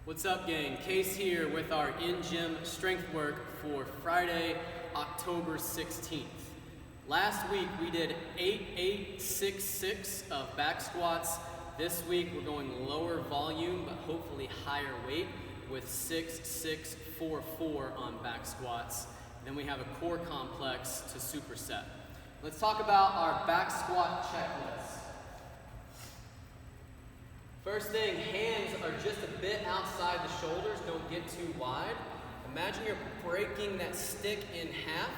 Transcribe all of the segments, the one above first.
What's up, gang? Case here with our in-gym strength work for Friday, October 16th. Last week we did 8-8-6-6 of back squats. This week we're going lower volume but hopefully higher weight with 6-6-4-4 on back squats. Then we have a core complex to superset. Let's talk about our back squat checklist. First thing, hands are just a bit outside the shoulders, don't get too wide. Imagine you're breaking that stick in half.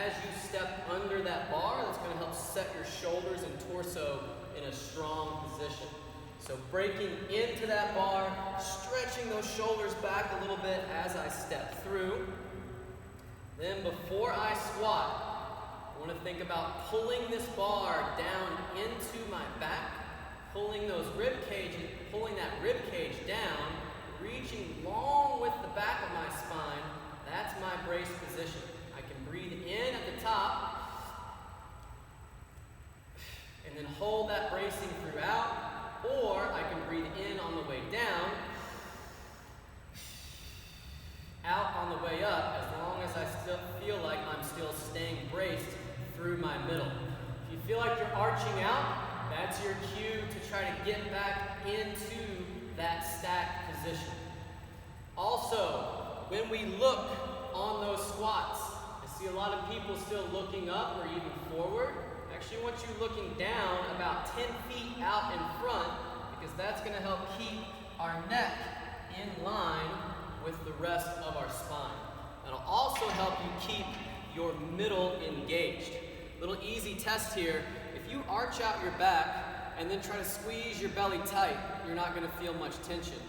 As you step under that bar, that's going to help set your shoulders and torso in a strong position. So breaking into that bar, stretching those shoulders back a little bit as I step through. Then before I squat, I want to think about pulling this bar down into my back, pulling that rib cage down, reaching long with the back of my spine. That's my brace position. I can breathe in at the top, and then hold that bracing throughout, or I can breathe in on the way down, out on the way up, as long as I still feel like I'm still staying braced through my middle. If you feel like you're arching out, that's your cue to try to get back into that stacked position. Also, when we look on those squats, I see a lot of people still looking up or even forward. I actually want you looking down about 10 feet out in front, because that's going to help keep our neck in line with the rest of our spine. That'll also help you keep your middle engaged. Little easy test here. If you arch out your back and then try to squeeze your belly tight, you're not going to feel much tension.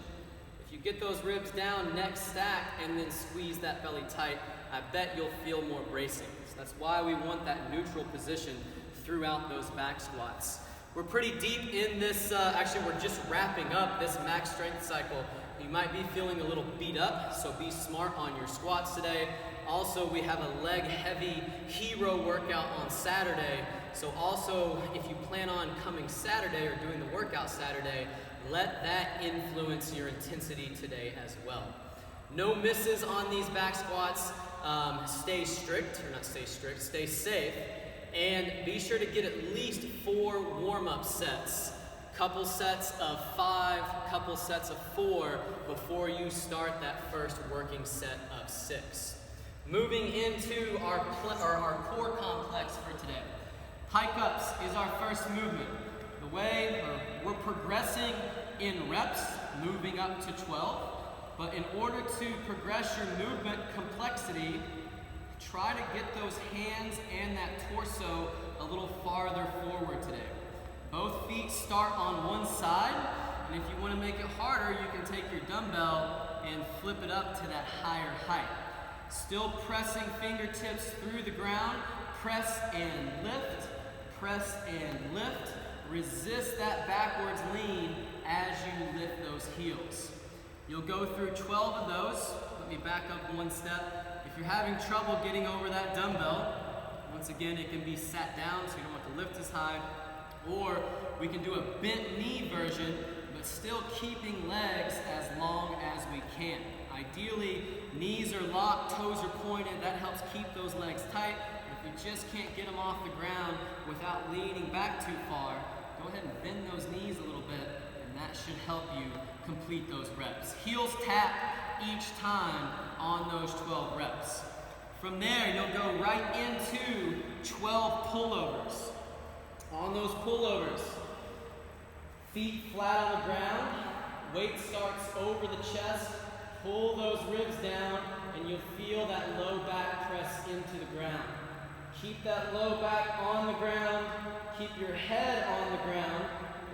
If you get those ribs down, neck stack, and then squeeze that belly tight, I bet you'll feel more bracing. So that's why we want that neutral position throughout those back squats. We're pretty deep in this, actually we're just wrapping up this max strength cycle. You might be feeling a little beat up, so be smart on your squats today. Also, we have a leg heavy hero workout on Saturday. So also, if you plan on coming Saturday or doing the workout Saturday, let that influence your intensity today as well. No misses on these back squats. Stay safe, and be sure to get at least 4 warm-up sets. Couple sets of 5, couple sets of 4 before you start that first working set of 6. Moving into our core complex for today. Pike ups is our first movement. The way we're progressing in reps, moving up to 12, but in order to progress your movement complexity, try to get those hands and that torso a little farther forward today. Both feet start on one side, and if you want to make it harder, you can take your dumbbell and flip it up to that higher height. Still pressing fingertips through the ground, press and lift, press and lift. Resist that backwards lean as you lift those heels. You'll go through 12 of those. Let me back up one step. If you're having trouble getting over that dumbbell, once again, it can be sat down so you don't have to lift as high. Or we can do a bent knee version, but still keeping legs as long as we can. Ideally, knees are locked, toes are pointed. That helps keep those legs tight. If you just can't get them off the ground without leaning back too far, go ahead and bend those knees a little bit, and that should help you complete those reps. Heels tap each time on those 12 reps. From there, you'll go right into 12 pullovers. On those pullovers, feet flat on the ground, weight starts over the chest, pull those ribs down, and you'll feel that low back press into the ground. Keep that low back on the ground, keep your head on the ground,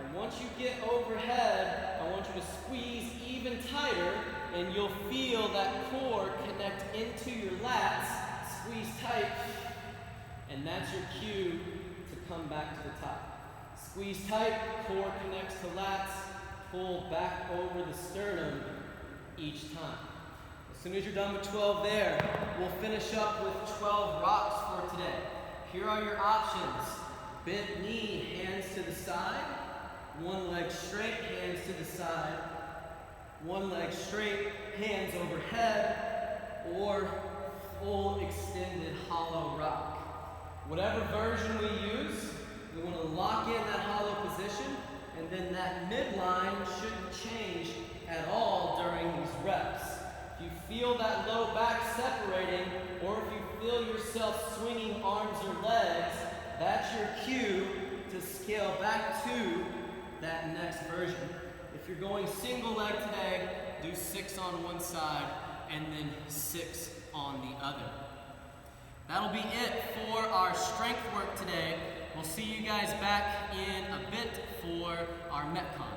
and once you get overhead, I want you to squeeze even tighter, and you'll feel that core connect into your lats, squeeze tight, and that's your cue to come back to the top. Squeeze tight, core connects to lats, pull back over the sternum each time. As soon as you're done with 12 there, we'll finish up with 12 rocks for today. Here are your options. Bent knee, hands to the side. One leg straight, hands to the side. one leg straight, hands overhead, or full extended hollow rock. Whatever version we use, we want to lock in that hollow position, and then that midline shouldn't change at all during these reps. If you feel that low back separating, or if you feel yourself swinging arms or legs, that's your cue to scale back to that next version. If you're going single leg today, do 6 on one side and then 6 on the other. That'll be it for our strength work today. We'll see you guys back in a bit for our Metcon.